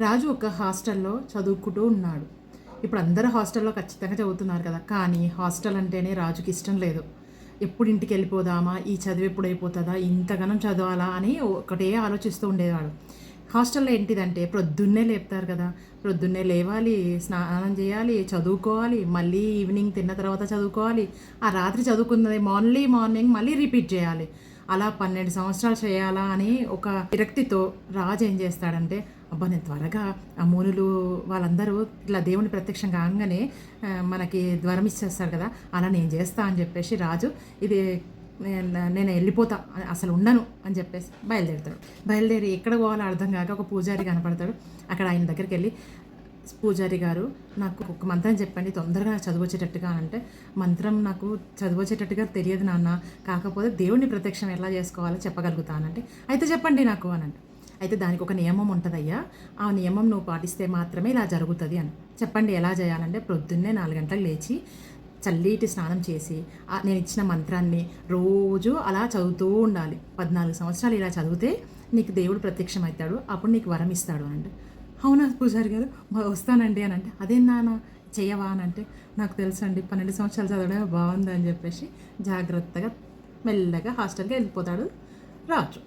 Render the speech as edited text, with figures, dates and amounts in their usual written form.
రాజు ఒక హాస్టల్లో చదువుకుంటూ ఉన్నాడు. ఇప్పుడు అందరూ హాస్టల్లో ఖచ్చితంగా చదువుతున్నారు కదా, కానీ హాస్టల్ అంటేనే రాజుకి ఇష్టం లేదు. ఎప్పుడు ఇంటికి వెళ్ళిపోదామా, ఈ చదువు ఎప్పుడు అయిపోతుందా, ఇంతగానం చదవాలా అని ఒకటే ఆలోచిస్తూ ఉండేవాడు. హాస్టల్లో ఏంటిదంటే ప్రొద్దున్నే లేపుతారు కదా, ప్రొద్దున్నే లేవాలి, స్నానం చేయాలి, చదువుకోవాలి, మళ్ళీ ఈవినింగ్ తిన్న తర్వాత చదువుకోవాలి, ఆ రాత్రి చదువుకున్నది మార్నింగ్ మళ్ళీ రిపీట్ చేయాలి. అలా 12 సంవత్సరాలు చేయాలా అని ఒక విరక్తితో రాజు ఏం చేస్తాడంటే, అబ్బా నేను త్వరగా ఆ మునులు వాళ్ళందరూ ఇట్లా దేవుని ప్రత్యక్షం కాగానే మనకి వరం ఇచ్చేస్తారు కదా, అలా నేను చేస్తా అని చెప్పేసి రాజు ఇది నేను వెళ్ళిపోతా, అసలు ఉండను అని చెప్పేసి బయలుదేరి ఎక్కడ పోవాలో అర్థం కాక ఒక పూజారి కనపడతాడు. అక్కడ ఆయన దగ్గరికి వెళ్ళి, పూజారి గారు నాకు ఒక మంత్రం చెప్పండి తొందరగా చదువు వచ్చేటట్టుగా అంటే, మంత్రం నాకు చదువు వచ్చేటట్టుగా తెలియదు నాన్న, కాకపోతే దేవుడిని ప్రత్యక్షం ఎలా చేసుకోవాలో చెప్పగలుగుతానంటే, అయితే చెప్పండి నాకు అని అంటే, అయితే దానికి ఒక నియమం ఉంటుందయ్యా, ఆ నియమం నువ్వు పాటిస్తే మాత్రమే ఇలా జరుగుతుంది అని. చెప్పండి ఎలా చేయాలంటే, ప్రొద్దున్నే 4 గంటలకు లేచి చల్లీటి స్నానం చేసి నేను ఇచ్చిన మంత్రాన్ని రోజు అలా చదువుతూ ఉండాలి. 14 సంవత్సరాలు ఇలా చదివితే నీకు దేవుడు ప్రత్యక్షం అవుతాడు, అప్పుడు నీకు వరం ఇస్తాడు అని అంటే, అవునా పూజారి గారు వస్తానండి అని అంటే, అదేం నాన్న చెయ్యవా అని అంటే, నాకు తెలుసు అండి 12 సంవత్సరాలు చదవడమే బాగుంది అని చెప్పేసి జాగ్రత్తగా మెల్లగా హాస్టల్కి వెళ్ళిపోతాడు రాజు.